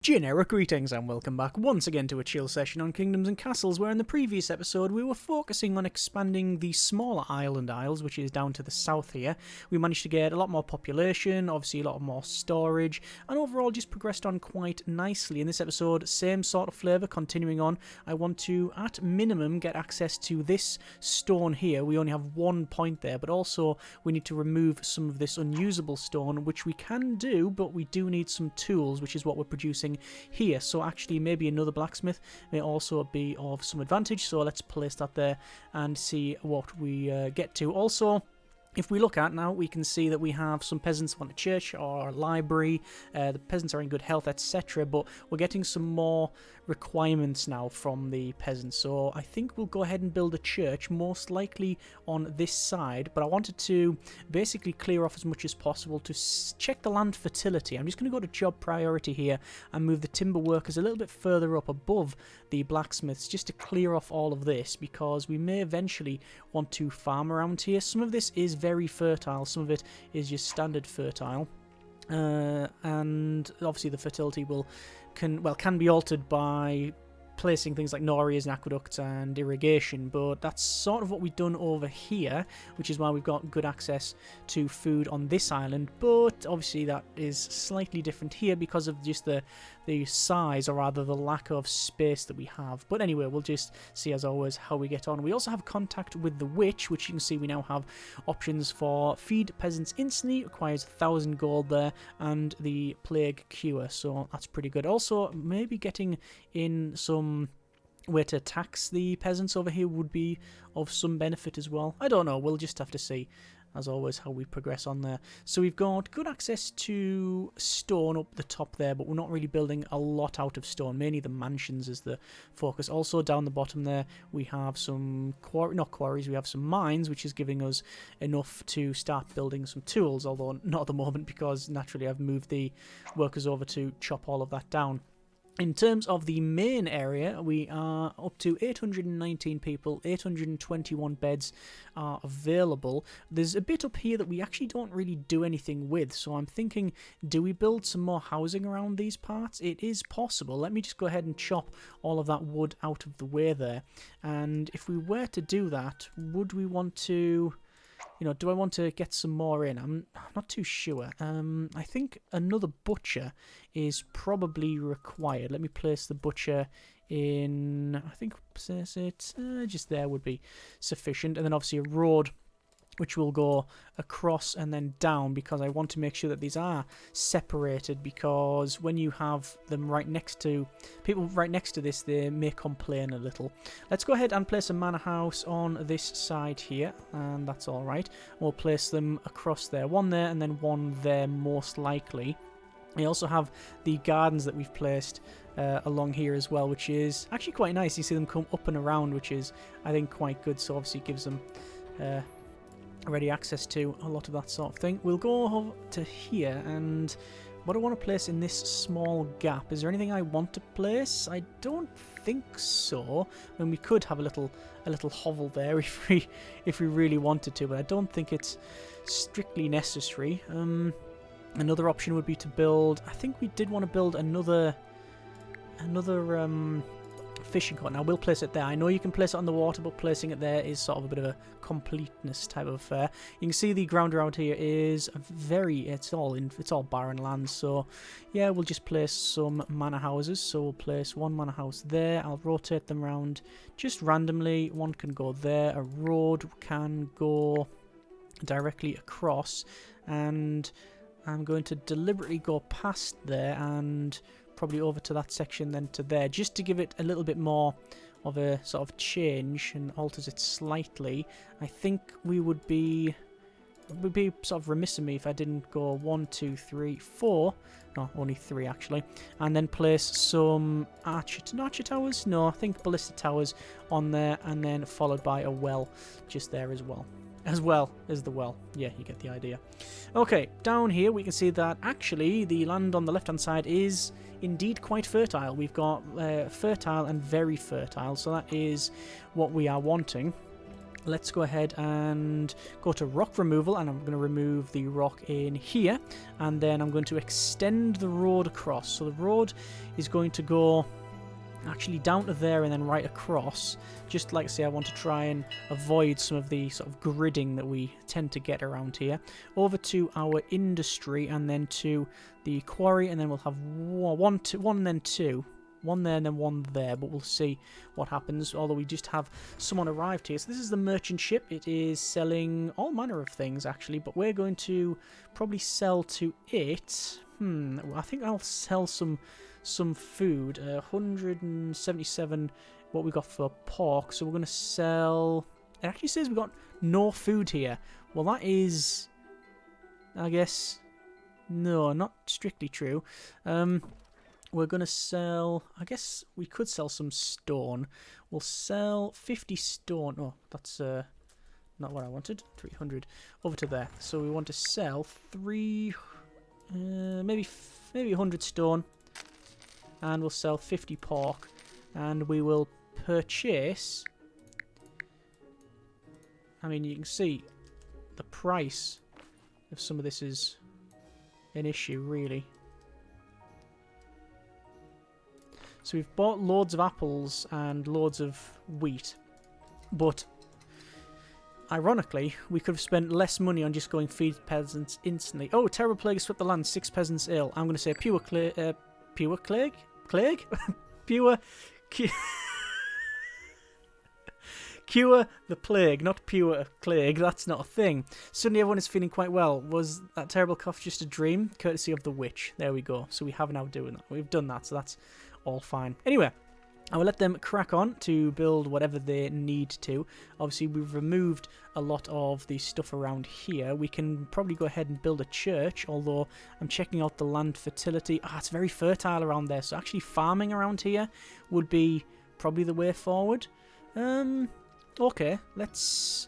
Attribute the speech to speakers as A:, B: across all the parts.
A: Generic greetings and welcome back once again to a chill session on Kingdoms and Castles, where in the previous episode we were focusing on expanding the smaller island isles, which is down to the south here. We managed to get a lot more population, obviously a lot more storage, and overall just progressed on quite nicely. In this episode, same sort of flavour, continuing on. I want to, at minimum, get access to this stone here. We only have 1 point there, but also we need to remove some of this unusable stone, which we can do, but we do need some tools, which is what we're producing here. So actually maybe another blacksmith may also be of some advantage, so let's place that there and see what we get to. Also, if we look at now, we can see that we have some peasants want a church or a library. The peasants are in good health, etc. But we're getting some more requirements now from the peasants. So I think we'll go ahead and build a church, most likely on this side. But I wanted to basically clear off as much as possible to check the land fertility. I'm just going to go to job priority here and move the timber workers a little bit further up above the blacksmiths, just to clear off all of this, because we may eventually want to farm around here. Some of this is very fertile, some of it is just standard fertile, and obviously the fertility can be altered by placing things like norias and aqueducts and irrigation, but that's sort of what we've done over here, which is why we've got good access to food on this island. But obviously that is slightly different here because of just the size, or rather the lack of space that we have. But anyway, we'll just see as always how we get on. We also have contact with the witch, which you can see we now have options for feed peasants instantly, requires 1,000 gold there, and the plague cure, so that's pretty good. Also, maybe getting in some way to tax the peasants over here would be of some benefit as well. I don't know, we'll just have to see as always how we progress on there. So we've got good access to stone up the top there, but we're not really building a lot out of stone. Mainly the mansions is the focus. Also down the bottom there we have some quarries, we have some mines, which is giving us enough to start building some tools, although not at the moment because naturally I've moved the workers over to chop all of that down. In terms of the main area, we are up to 819 people, 821 beds are available. There's a bit up here that we actually don't really do anything with, so I'm thinking, do we build some more housing around these parts? It is possible. Let me just go ahead and chop all of that wood out of the way there. And if we were to do that, would we want to... do I want to get some more in? I'm not too sure. I think another butcher is probably required. Let me place the butcher in, I think, just there would be sufficient. And then obviously a road, which will go across and then down, because I want to make sure that these are separated, because when you have them right next to people right next to this, they may complain a little. Let's go ahead and place a manor house on this side here, and that's all right. We'll place them across there, one there and then one there most likely. We also have the gardens that we've placed along here as well, which is actually quite nice. You see them come up and around, which is, I think, quite good. So obviously it gives them ready access to a lot of that sort of thing. We'll go over to here, and what I want to place in this small gap, is there anything I want to place? I don't think so. I mean, we could have a little hovel there if we really wanted to, but I don't think it's strictly necessary. Another option would be to build, I think we did want to build another fishing cot. Now we'll place it there. I know you can place it on the water, but placing it there is sort of a bit of a completeness type of affair. You can see the ground around here is it's all barren land. So yeah, we'll just place some manor houses. So we'll place one manor house there. I'll rotate them around just randomly. One can go there. A road can go directly across, and I'm going to deliberately go past there and probably over to that section, then to there, just to give it a little bit more of a sort of change and alters it slightly. I think it would be sort of remiss of me if I didn't go 1, 2, 3, 4, no, only 3 actually, and then place some archer towers, no, I think ballista towers on there, and then followed by a well just there as well as the well. Yeah, you get the idea. Okay, down here we can see that actually the land on the left hand side is indeed quite fertile. We've got fertile and very fertile, so that is what we are wanting. let's go ahead and go to rock removal, and I'm going to remove the rock in here, and then I'm going to extend the road across. So the road is going to go actually down to there and then right across. Just like I say, I want to try and avoid some of the sort of gridding that we tend to get around here. Over to our industry, and then to the quarry, and then we'll have one and then two. One there and then one there, but we'll see what happens. Although we just have someone arrived here. So this is the merchant ship. It is selling all manner of things, actually, but we're going to probably sell to it. I think I'll sell some food. 177 what we got for pork. So we're going to sell... It actually says we got no food here. Well, that is... I guess... No, not strictly true. We're going to sell... I guess we could sell some stone. We'll sell 50 stone. Oh, that's not what I wanted. 300. Over to there. So we want to sell maybe 100 stone. And we'll sell 50 pork. And we will purchase... I mean, you can see the price of some of this is an issue, really. So we've bought loads of apples and loads of wheat, but ironically, we could have spent less money on just going feed peasants instantly. Oh, terrible plague has swept the land, 6 peasants ill. I'm going to say pure plague? Pure... Cure the plague, not pure plague. That's not a thing. Suddenly everyone is feeling quite well. Was that terrible cough just a dream? Courtesy of the witch. There we go. So we have now doing that. We've done that, so that's all fine. Anyway, I will let them crack on to build whatever they need to. Obviously, we've removed a lot of the stuff around here. We can probably go ahead and build a church, although I'm checking out the land fertility. It's very fertile around there, so actually farming around here would be probably the way forward. Okay, let's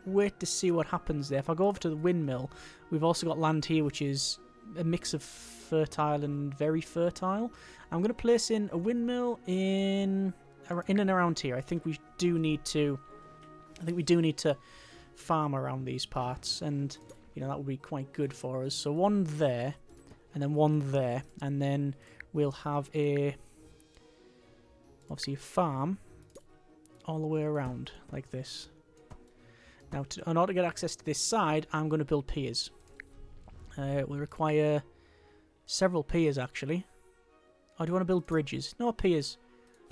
A: wait to see what happens there. If I go over to the windmill, we've also got land here which is a mix of fertile and very fertile. I'm going to place in a windmill in and around here. I think we do need to farm around these parts, and you know that would be quite good for us. So one there, and then one there, and then we'll have obviously a farm all the way around like this. Now, in order to get access to this side, I'm going to build piers. We require several piers, actually. Oh, do you want to build bridges? No, piers.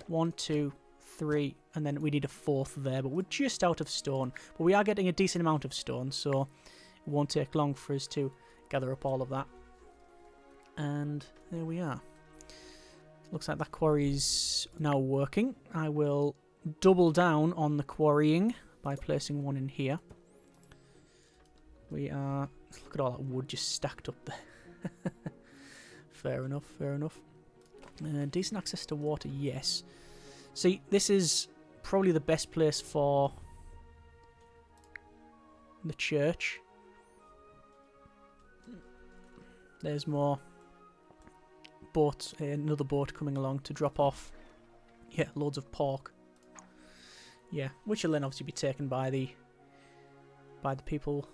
A: 1, 2, 3, and then we need a 4th there, but we're just out of stone. But we are getting a decent amount of stone, so it won't take long for us to gather up all of that. And there we are. Looks like that quarry's now working. I will double down on the quarrying by placing one in here. We are... Look at all that wood just stacked up there. Fair enough, fair enough. Decent access to water, yes. See, this is probably the best place for the church. There's more boats, another boat coming along to drop off. Yeah, loads of pork. Yeah, which will then obviously be taken by the people,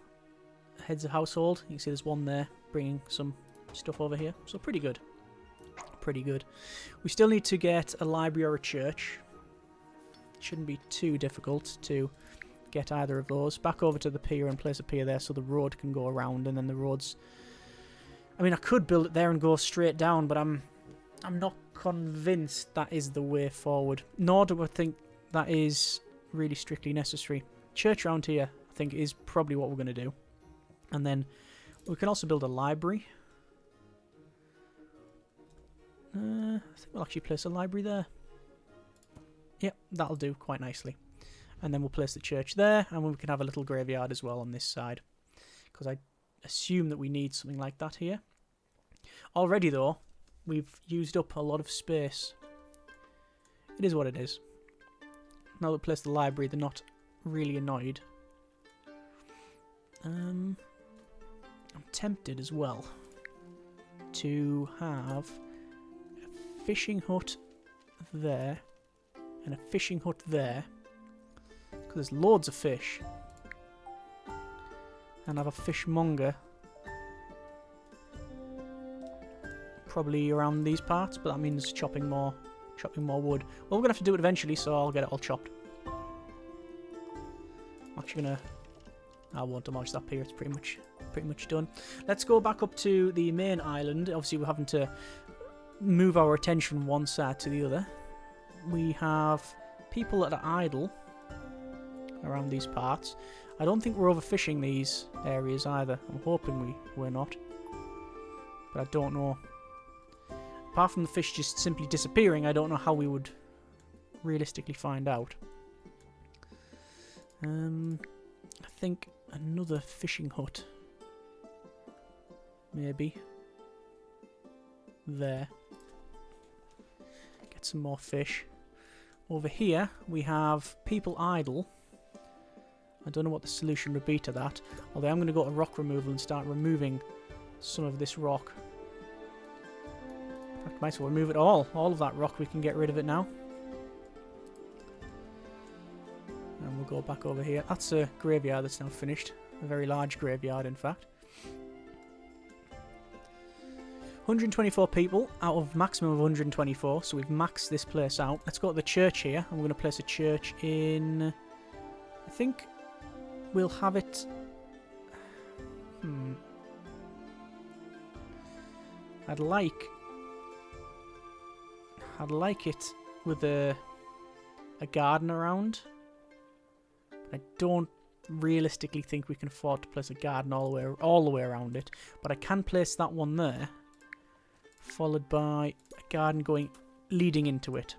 A: heads of household. You can see there's one there bringing some stuff over here. So pretty good. Pretty good. We still need to get a library or a church. Shouldn't be too difficult to get either of those. Back over to the pier and place a pier there so the road can go around, and then the roads... I mean, I could build it there and go straight down, but I'm not convinced that is the way forward. Nor do I think that is really strictly necessary. Church around here, I think, is probably what we're going to do. And then we can also build a library. I think we'll actually place a library there. Yep, that'll do quite nicely. And then we'll place the church there, and we can have a little graveyard as well on this side. Because I assume that we need something like that here. Already, though, we've used up a lot of space. It is what it is. Now that we place the library, they're not really annoyed. I'm tempted as well to have a fishing hut there and a fishing hut there, Because there's loads of fish. And I have a fishmonger. Probably around these parts, but that means chopping more wood. Well, we're gonna have to do it eventually, so I'll get it all chopped. I'm actually gonna. I won't demolish that pier. It's pretty much done. Let's go back up to the main island. Obviously, we're having to move our attention one side to the other. We have people that are idle around these parts. I don't think we're overfishing these areas either. I'm hoping we're not, but I don't know. Apart from the fish just simply disappearing, I don't know how we would realistically find out. I think another fishing hut. Maybe. There. Get some more fish. Over here, we have people idle. I don't know what the solution would be to that. Although I'm going to go to rock removal and start removing some of this rock. I might as well remove it all. All of that rock, we can get rid of it now. And we'll go back over here. That's a graveyard that's now finished. A very large graveyard, in fact. 124 people out of maximum of 124, so we've maxed this place out. Let's go to the church here, and we're going to place a church in... I think we'll have it... I'd like it with a garden around. I don't realistically think we can afford to place a garden all the way around it, but I can place that one there, followed by a garden leading into it.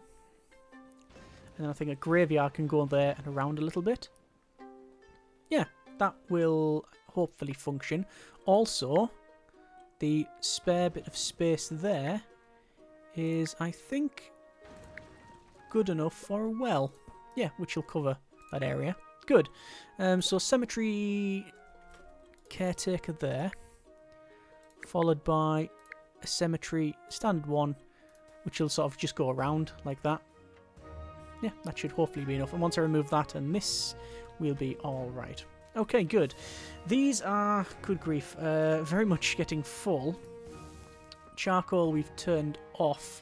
A: And then I think a graveyard can go there and around a little bit. Yeah, that will hopefully function. Also, the spare bit of space there is, I think, good enough for a well. Yeah, which will cover that area. Good. So cemetery caretaker there, followed by a cemetery standard one, which will sort of just go around like that. Yeah, that should hopefully be enough. And once I remove that and this, we'll be all right. Okay, good. These are, good grief, very much getting full. Charcoal we've turned off,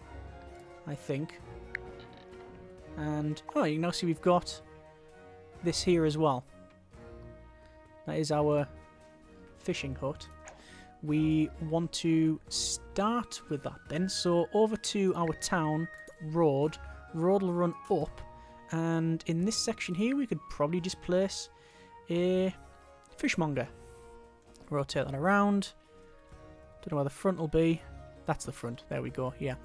A: I think. And, oh, you can now see we've got this here as well. That is our fishing hut. We want to start with that then. So over to our town road. Road will run up. And in this section here, we could probably just place a fishmonger. Rotate that around. Don't know where the front will be. That's the front. There we go. Yeah.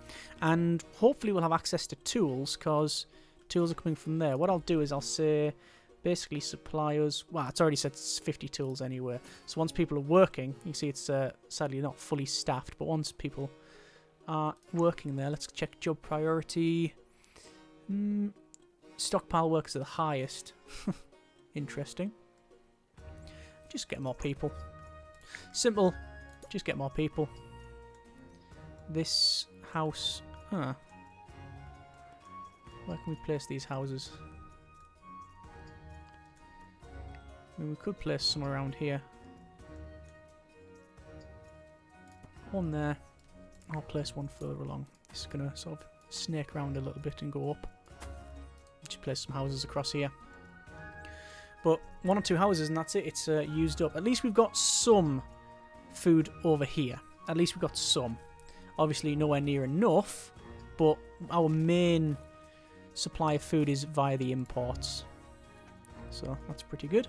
A: And hopefully we'll have access to tools, because tools are coming from there. What I'll do is I'll say basically supply us... Well, it's already said 50 tools anywhere. So once people are working, you can see it's sadly not fully staffed, but once people are working there, let's check job priority. Stockpile workers are the highest. Interesting. Just get more people. Simple. Just get more people. This house... Where can we place these houses? I mean, we could place some around here. One there. I'll place one further along. This is going to sort of snake around a little bit and go up. Just place some houses across here. But one or two houses and that's it. It's used up. At least we've got some food over here. At least we've got some. Obviously nowhere near enough, but our main supply of food is via the imports. So that's pretty good.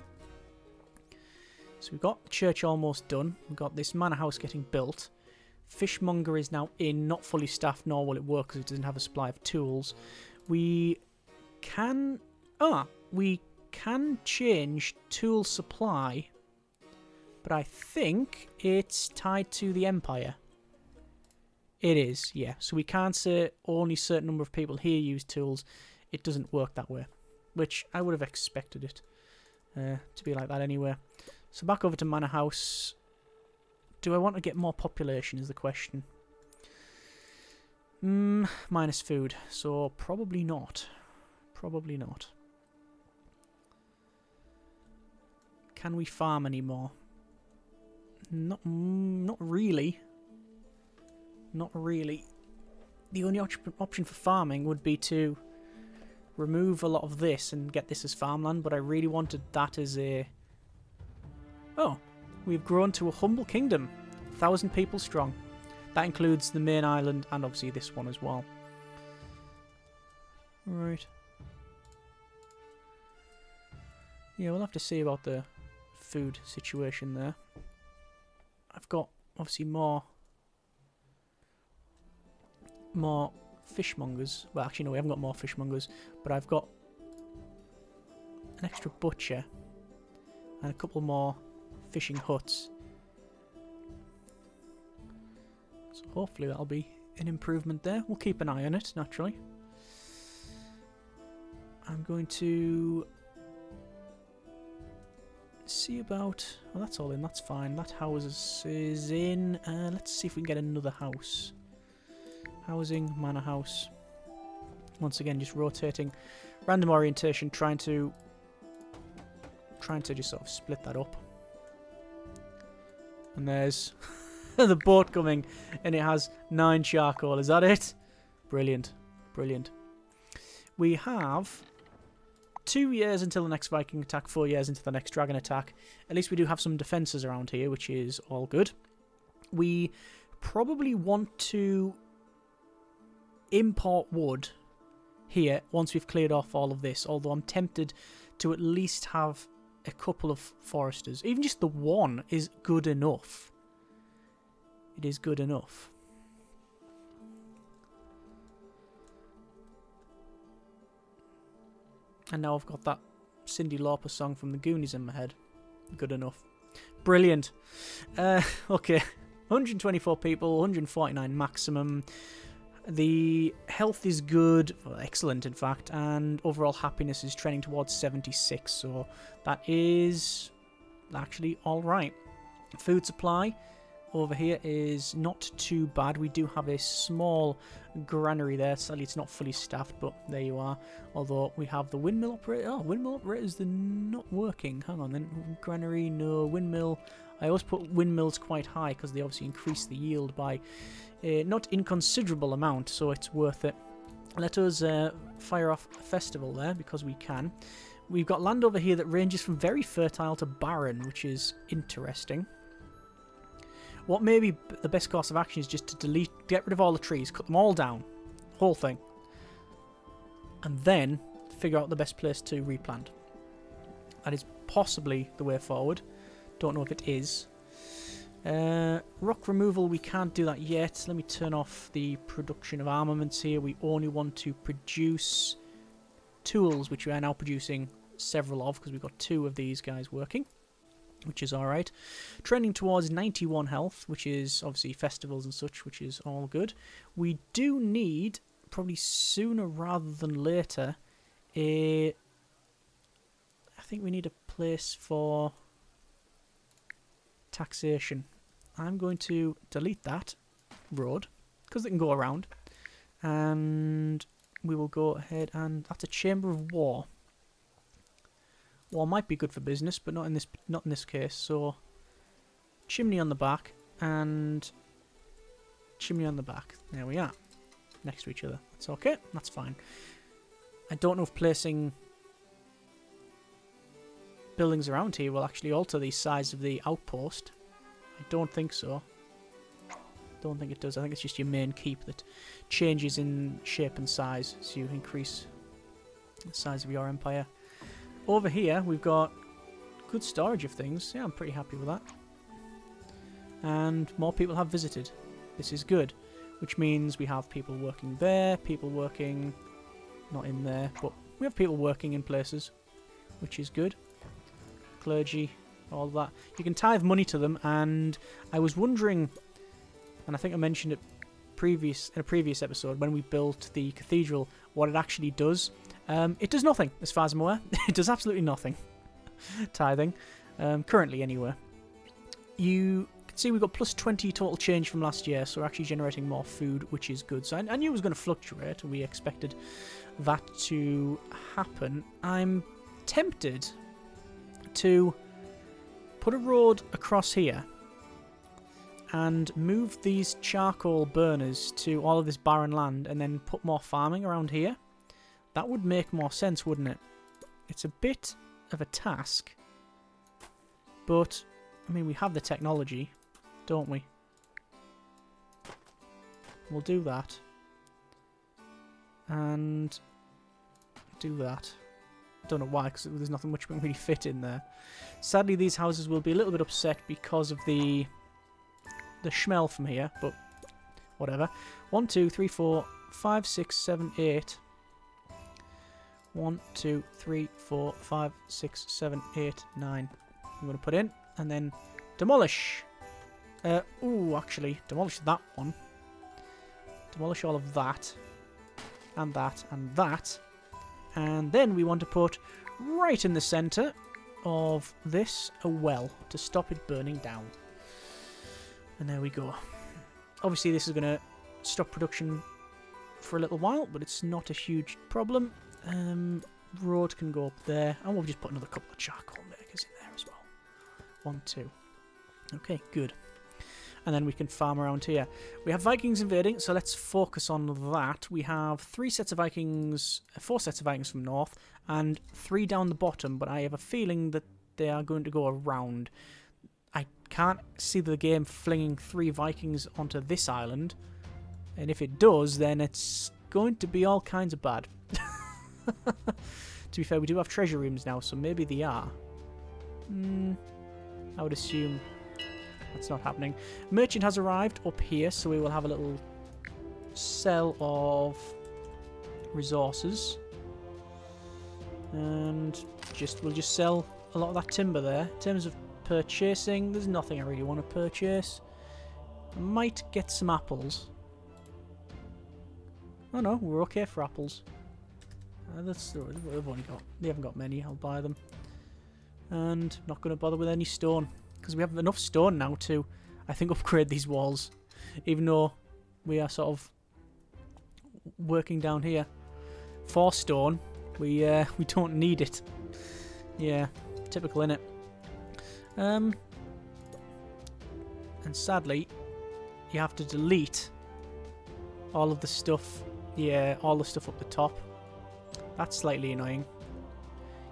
A: So we've got the church almost done. We've got this manor house getting built. Fishmonger is now in, not fully staffed, nor will it work because it doesn't have a supply of tools. We can change tool supply, but I think it's tied to the Empire. It is, yeah. So we can't say only a certain number of people here use tools. It doesn't work that way, which I would have expected it to be like that anyway. So back over to Manor House. Do I want to get more population is the question. Minus food, so probably not. Probably not. Can we farm anymore? Not really. Not really. The only option for farming would be to remove a lot of this and get this as farmland, but I really wanted that as a... Oh, we've grown to a humble kingdom. 1,000 people strong. That includes the main island and obviously this one as well. Right. Yeah, we'll have to see about the food situation there. I've got obviously more fishmongers. Well, actually no, we haven't got more fishmongers, but I've got an extra butcher and a couple more fishing huts. So hopefully that'll be an improvement there. We'll keep an eye on it, naturally. I'm going to see about... Oh, that's all in. That's fine. That house is in. Let's see if we can get another house. Housing, manor house. Once again, just rotating. Random orientation, trying to just sort of split that up. And there's the boat coming, and it has 9 charcoal. Is that it? Brilliant. Brilliant. We have 2 years until the next Viking attack, 4 years until the next dragon attack. At least we do have some defences around here, which is all good. We probably want to import wood here once we've cleared off all of this, although I'm tempted to at least have a couple of foresters. Even just the one is good enough. It is good enough. And now I've got that Cyndi Lauper song from the Goonies in my head. Good enough. Brilliant. Okay. 124 people, 149 maximum. The health is good, well, excellent in fact, and overall happiness is trending towards 76, so that is actually alright. Food supply over here is not too bad. We do have a small granary there. Sadly, it's not fully staffed, but there you are. Although we have the windmill operator. Oh, windmill operators, they're not working. Hang on then. Granary, no. Windmill. I always put windmills quite high because they obviously increase the yield by a not inconsiderable amount, so it's worth it. Let us fire off a festival there because we can. We've got land over here that ranges from very fertile to barren, which is interesting. What may be the best course of action is just to get rid of all the trees, cut them all down, whole thing, and then figure out the best place to replant. That is possibly the way forward. Don't know if it is. Rock removal, we can't do that yet. Let me turn off the production of armaments here. We only want to produce tools, which we are now producing several of because we've got 2 of these guys working, which is alright. Trending towards 91 health, which is obviously festivals and such, which is all good. We do need, probably sooner rather than later, I think we need a place for taxation. I'm going to delete that road because it can go around, and we will go ahead and that's a chamber of war. War might be good for business, but not in this case. So chimney on the back and chimney on the back. There we are, next to each other. That's okay. That's fine. I don't know if placing buildings around here will actually alter the size of the outpost. I don't think so. Don't think it does. I think it's just your main keep that changes in shape and size, so you increase the size of your empire. Over here, we've got good storage of things. Yeah, I'm pretty happy with that. And more people have visited. This is good, which means we have people working there, people working not in there, but we have people working in places, which is good. Clergy, all that. You can tithe money to them, and I was wondering, and I think I mentioned it in a previous episode when we built the cathedral, what it actually does. It does nothing, as far as I'm aware. It does absolutely nothing. Tithing. Currently, anyway. You can see we've got plus 20 total change from last year, so we're actually generating more food, which is good. So I knew it was going to fluctuate. We expected that to happen. I'm tempted to put a road across here and move these charcoal burners to all of this barren land and then put more farming around here. That would make more sense, wouldn't it? It's a bit of a task, but, I mean, we have the technology, don't we? We'll do that. And do that. Don't know why, because there's nothing much we can really fit in there. Sadly, these houses will be a little bit upset because of the smell from here, but whatever. 1, 2, 3, 4, 5, 6, 7, 8. 1, 2, 3, 4, 5, 6, 7, 8, 9. I'm going to put in, and then demolish. Ooh, actually, demolish that one. Demolish all of that. And that, and that. And then we want to put right in the centre of this a well to stop it burning down. And there we go. Obviously this is going to stop production for a little while, but it's not a huge problem. Road can go up there, and we'll just put another couple of charcoal makers in there as well. 1, 2. Okay, good. And then we can farm around here. We have Vikings invading, so let's focus on that. We have 4 sets of Vikings from north, and 3 down the bottom, but I have a feeling that they are going to go around. I can't see the game flinging 3 Vikings onto this island, and if it does, then it's going to be all kinds of bad. To be fair, we do have treasure rooms now, so maybe they are. I would assume that's not happening. Merchant has arrived up here, so we will have a little sell of resources. And we'll just sell a lot of that timber there. In terms of purchasing, there's nothing I really want to purchase. I might get some apples. Oh no, we're okay for apples. They haven't got many. I'll buy them. And not going to bother with any stone, because we have enough stone now to, I think, upgrade these walls. Even though we are sort of working down here for stone, we don't need it. Yeah, typical, innit? And sadly, you have to delete all of the stuff. Yeah, all the stuff up the top. That's slightly annoying.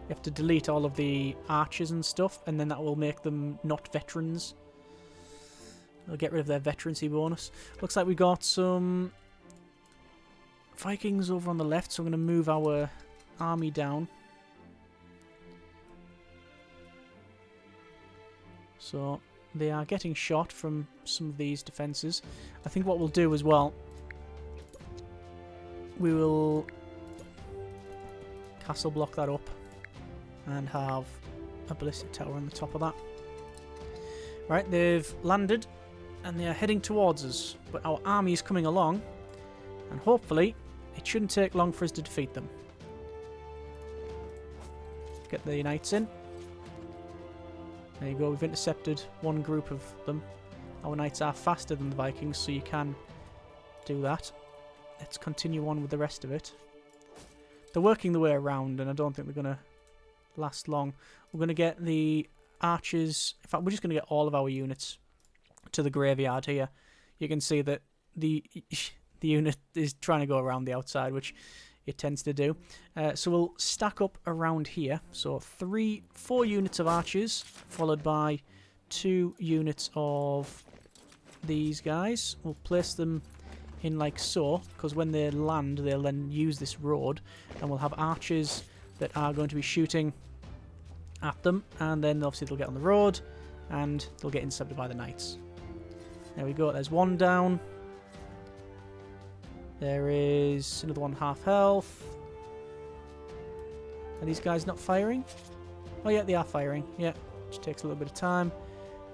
A: You have to delete all of the archers and stuff, and then that will make them not veterans. They'll get rid of their veterancy bonus. Looks like we got some Vikings over on the left, so I'm going to move our army down. So they are getting shot from some of these defences. I think what we'll do as well, we will castle block that up and have a ballistic tower on the top of that. Right, they've landed and they are heading towards us, but our army is coming along, and hopefully it shouldn't take long for us to defeat them. Get the knights in. There you go, we've intercepted one group of them. Our knights are faster than the Vikings, so you can do that. Let's continue on with the rest of it. They're working their way around, and I don't think they're going to last long. We're going to get the archers. In fact, we're just going to get all of our units to the graveyard here. You can see that the unit is trying to go around the outside, which it tends to do. So we'll stack up around here. So 4 units of archers, followed by 2 units of these guys. We'll place them in like so, because when they land, they'll then use this road, and we'll have archers that are going to be shooting at them, and then obviously they'll get on the road, and they'll get intercepted by the knights. There we go, there's one down. There is another one half health. Are these guys not firing? Oh yeah, they are firing. Yeah, which takes a little bit of time.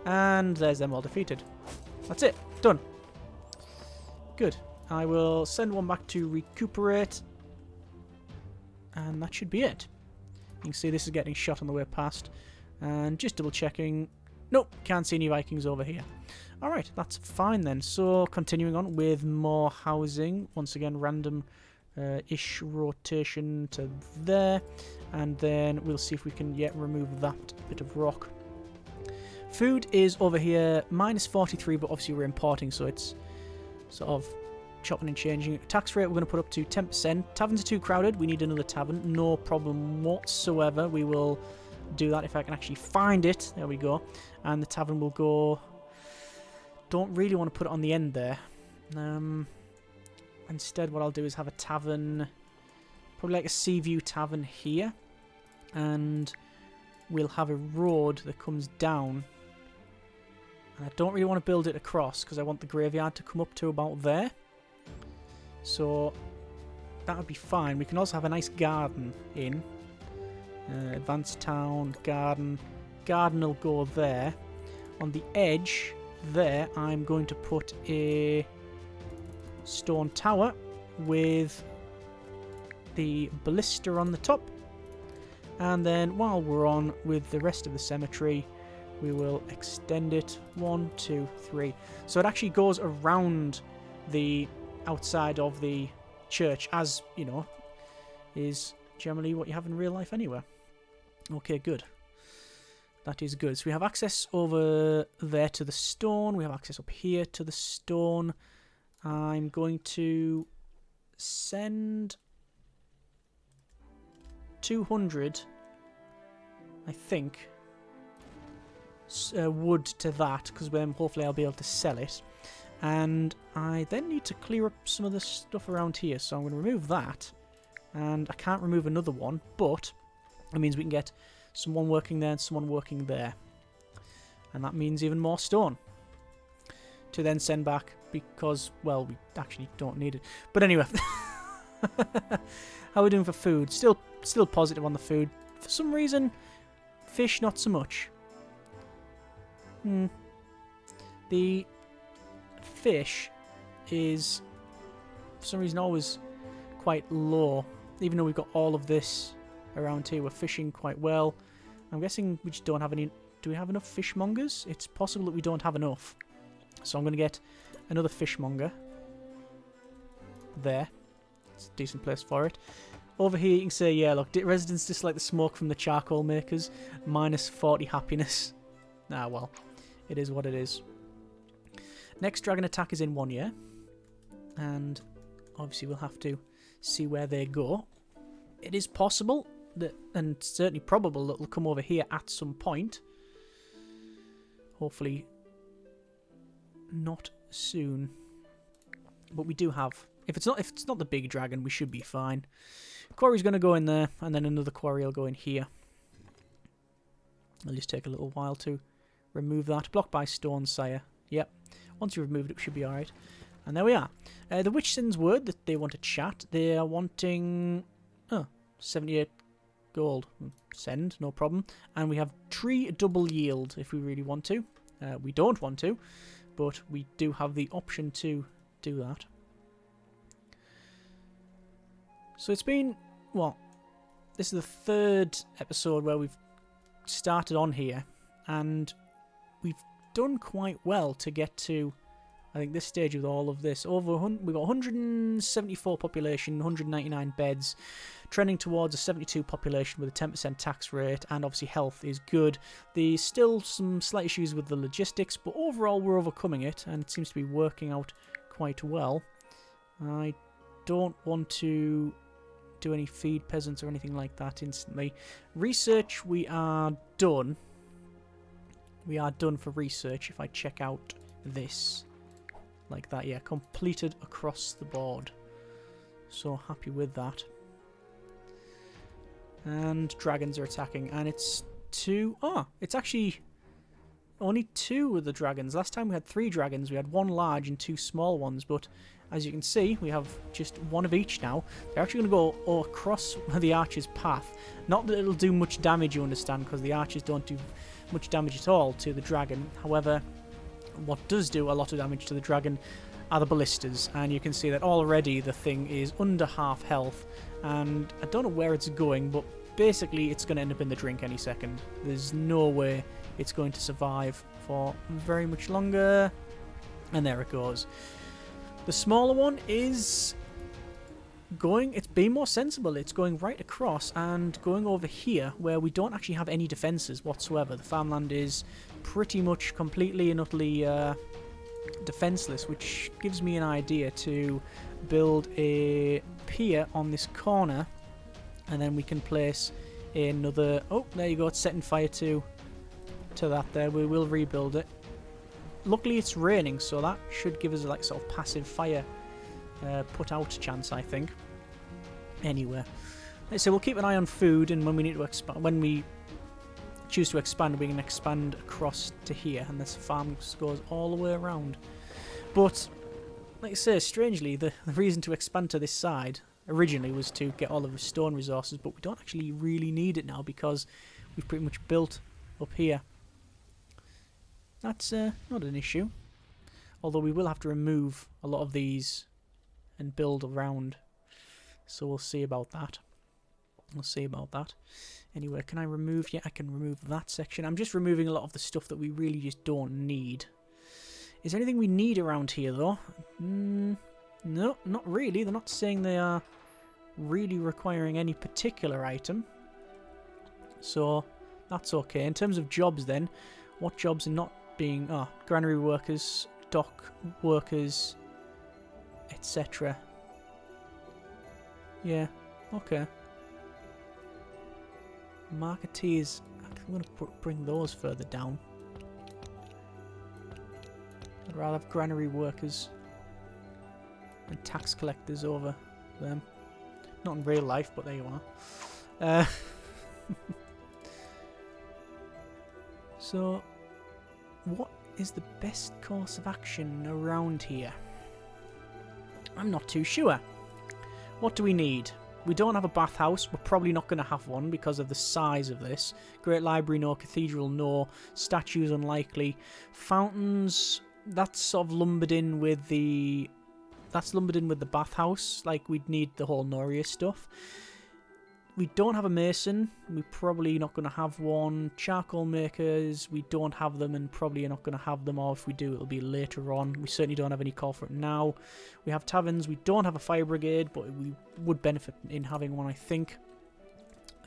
A: And there's them all defeated. That's it, done. Good. I will send one back to recuperate. And that should be it. You can see this is getting shot on the way past. And just double checking. Nope, can't see any Vikings over here. Alright, that's fine then. So, continuing on with more housing. Once again, random-ish rotation to there. And then we'll see if we can yet remove that bit of rock. Food is over here, -43, but obviously we're importing, so it's sort of chopping and changing. Tax rate we're going to put up to 10%. Taverns are too crowded. We need another tavern. No problem whatsoever. We will do that if I can actually find it. There we go. And the tavern will go... Don't really want to put it on the end there. Instead, what I'll do is have a tavern... Probably like a sea view tavern here. And we'll have a road that comes down. And I don't really want to build it across because I want the graveyard to come up to about there. So that would be fine. We can also have a nice garden in. Advanced town, garden. Garden will go there. On the edge there, I'm going to put a stone tower with the ballista on the top. And then while we're on with the rest of the cemetery, we will extend it 1, 2, 3. So it actually goes around the outside of the church, as, you know, is generally what you have in real life anywhere. Okay, good. That is good. So we have access over there to the stone. We have access up here to the stone. I'm going to send 200, I think, wood to that, because then hopefully I'll be able to sell it. And I then need to clear up some of the stuff around here, so I'm going to remove that. And I can't remove another one, but it means we can get someone working there and someone working there. And that means even more stone to then send back, because, well, we actually don't need it. But anyway, how are we doing for food? Still positive on the food. For some reason, fish not so much. The fish is, for some reason, always quite low. Even though we've got all of this around here, we're fishing quite well. I'm guessing we just don't have any... Do we have enough fishmongers? It's possible that we don't have enough. So I'm going to get another fishmonger. There. It's a decent place for it. Over here you can say, yeah, look, residents dislike the smoke from the charcoal makers. -40 happiness. Ah, well. It is what it is. Next dragon attack is in 1 year. And obviously we'll have to see where they go. It is possible, that, and certainly probable, that it'll come over here at some point. Hopefully not soon. But we do have... If it's not the big dragon, we should be fine. Quarry's going to go in there, and then another quarry will go in here. It'll just take a little while to remove that. Blocked by stone, sire. Yep. Once you've removed it, we should be alright. And there we are. The witch sends word that they want to chat. They are wanting... 78 gold. Send, no problem. And we have tree double yield if we really want to. We don't want to, but we do have the option to do that. So it's been, well, this is the 3rd episode where we've started on here, and we've done quite well to get to, I think, this stage with all of this. We've got 174 population, 199 beds, trending towards a 72 population with a 10% tax rate, and obviously health is good. There's still some slight issues with the logistics, but overall we're overcoming it, and it seems to be working out quite well. I don't want to do any feed peasants or anything like that instantly. Research, we are done. We are done for research if I check out this. Like that, yeah. Completed across the board. So happy with that. And dragons are attacking. And it's 2... Oh, it's actually only 2 of the dragons. Last time we had 3 dragons. We had 1 large and 2 small ones. But as you can see, we have just 1 of each now. They're actually going to go across the archer's path. Not that it'll do much damage, you understand, because the archers don't do much damage at all to the dragon. However, what does do a lot of damage to the dragon are the ballistas, and you can see that already the thing is under half health, and I don't know where it's going, but basically it's going to end up in the drink any second. There's no way it's going to survive for very much longer, and there it goes. The smaller one is it's being more sensible. It's going right across and going over here where we don't actually have any defences whatsoever. The farmland is pretty much completely and utterly defenceless, which gives me an idea to build a pier on this corner, and then we can place another... Oh, there you go. It's setting fire to that there. We will rebuild it. Luckily, it's raining, so that should give us like sort of passive fire put out chance, I think. Anyway, so we'll keep an eye on food, and when we need to expand, when we choose to expand, we can expand across to here, and this farm goes all the way around. But like I say, strangely, the reason to expand to this side originally was to get all of the stone resources, but we don't actually really need it now because we've pretty much built up here. That's not an issue, although we will have to remove a lot of these and build around, so we'll see about that. We'll see about that. Anyway, can I remove... Yeah, I can remove that section. I'm just removing a lot of the stuff that we really just don't need. Is there anything we need around here, though? No, not really. They're not saying they are really requiring any particular item. So, that's okay. In terms of jobs, then, what jobs are not being... Oh, granary workers, dock workers, etc. Yeah, okay. Marketeers, I'm going to bring those further down. I'd rather have granary workers and tax collectors over them. Not in real life, but there you are. So, what is the best course of action around here? I'm not too sure. What do we need? We don't have a bathhouse. We're probably not going to have one because of the size of this. Great library, no. Cathedral, no. Statues, unlikely. Fountains, that's sort of lumbered in with the... That's lumbered in with the bathhouse. Like, we'd need the whole Noria stuff. We don't have a mason. We're probably not going to have one. Charcoal makers, we don't have them and probably are not going to have them, or if we do, it'll be later on. We certainly don't have any call for it now. We have taverns. We don't have a fire brigade, but we would benefit in having one, I think.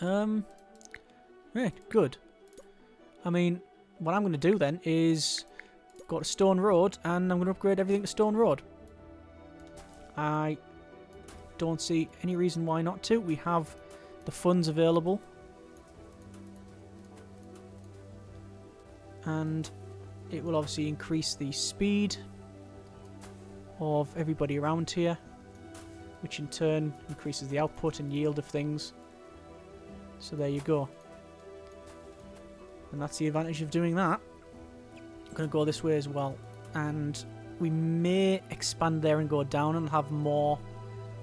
A: Right, good. I mean, what I'm going to do then is go to Stone Road, and I'm going to upgrade everything to Stone Road. I don't see any reason why not to. We have the funds available, and it will obviously increase the speed of everybody around here, which in turn increases the output and yield of things. So there you go, and that's the advantage of doing that. I'm going to go this way as well, and we may expand there and go down and have more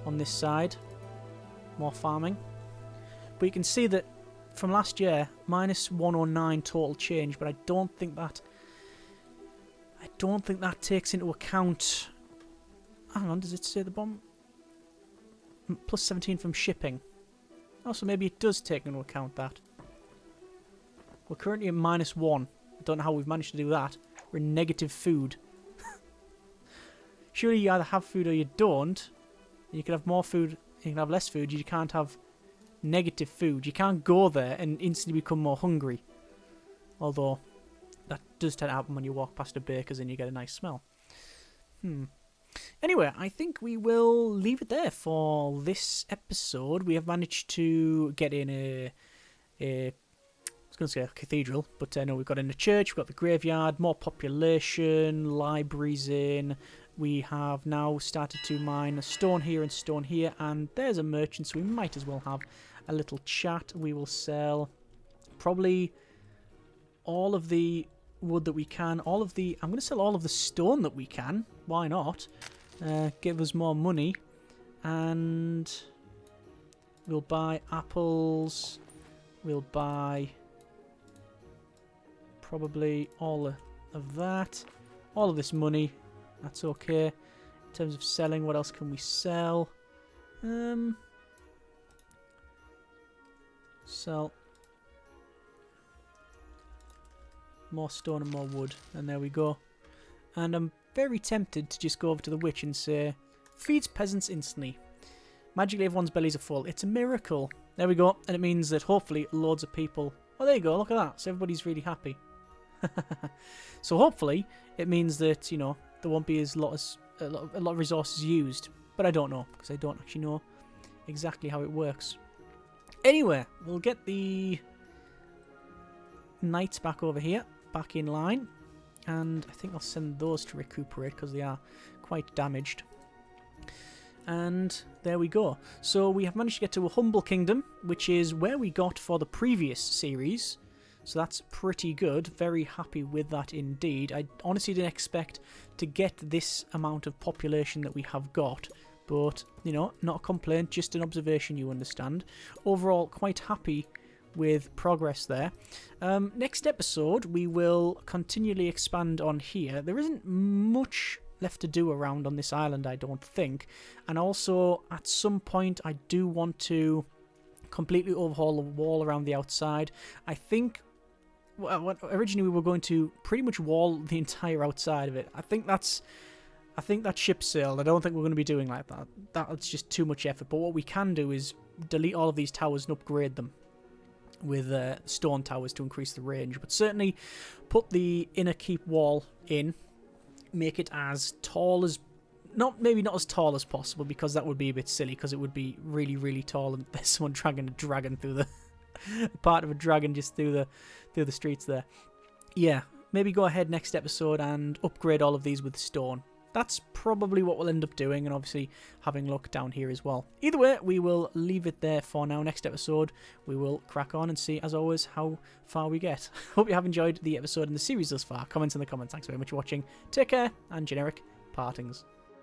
A: on this side, more farming. But you can see that from last year, minus 109 total change, but I don't think that takes into account... Hang on, does it say at the bottom? Plus 17 from shipping. Oh, so maybe it does take into account that. We're currently at minus 1. I don't know how we've managed to do that. We're in negative food. Surely you either have food or you don't. You can have more food, you can have less food, you can't have negative food. You can't go there and instantly become more hungry. Although, that does tend to happen when you walk past a baker's and you get a nice smell. Anyway, I think we will leave it there for this episode. We have managed to get in I was going to say a cathedral, but no, we've got in a church, we've got the graveyard, more population, libraries in. We have now started to mine a stone here and stone here, and there's a merchant, so we might as well have a little chat. We will sell probably all of the wood that we can, I'm going to sell all of the stone that we can, why not? Give us more money, and we'll buy apples, we'll buy probably all of that, all of this money. That's okay. In terms of selling, what else can we sell? Sell more stone and more wood. And there we go. And I'm very tempted to just go over to the witch and say, feeds peasants instantly. Magically, everyone's bellies are full. It's a miracle. There we go. And it means that hopefully loads of people... Oh, there you go. Look at that. So everybody's really happy. So hopefully it means that, you know, there won't be a lot of resources used. But I don't know, because I don't actually know exactly how it works. Anyway, we'll get the knights back over here, back in line. And I think I'll send those to recuperate, because they are quite damaged. And there we go. So we have managed to get to a humble kingdom, which is where we got for the previous series. So that's pretty good. Very happy with that indeed. I honestly didn't expect to get this amount of population that we have got. But, you know, not a complaint, just an observation, you understand. Overall, quite happy with progress there. Next episode, we will continually expand on here. There isn't much left to do around on this island, I don't think. And also, at some point, I do want to completely overhaul the wall around the outside. I think... Well, originally we were going to pretty much wall the entire outside of it. I think that ship sailed. I don't think we're going to be doing like that. That's just too much effort. But what we can do is delete all of these towers and upgrade them with stone towers to increase the range. But certainly put the inner keep wall in. Make it as tall as... Maybe not as tall as possible, because that would be a bit silly, because it would be really, really tall and there's someone dragging a dragon through the... part of a dragon just through the streets there. Yeah, maybe go ahead next episode and upgrade all of these with stone. That's probably what we'll end up doing, and obviously having a look down here as well. Either way, we will leave it there for now. Next episode, we will crack on and see, as always, how far we get. Hope you have enjoyed the episode and the series thus far. Comments in the comments. Thanks very much for watching. Take care, and generic partings.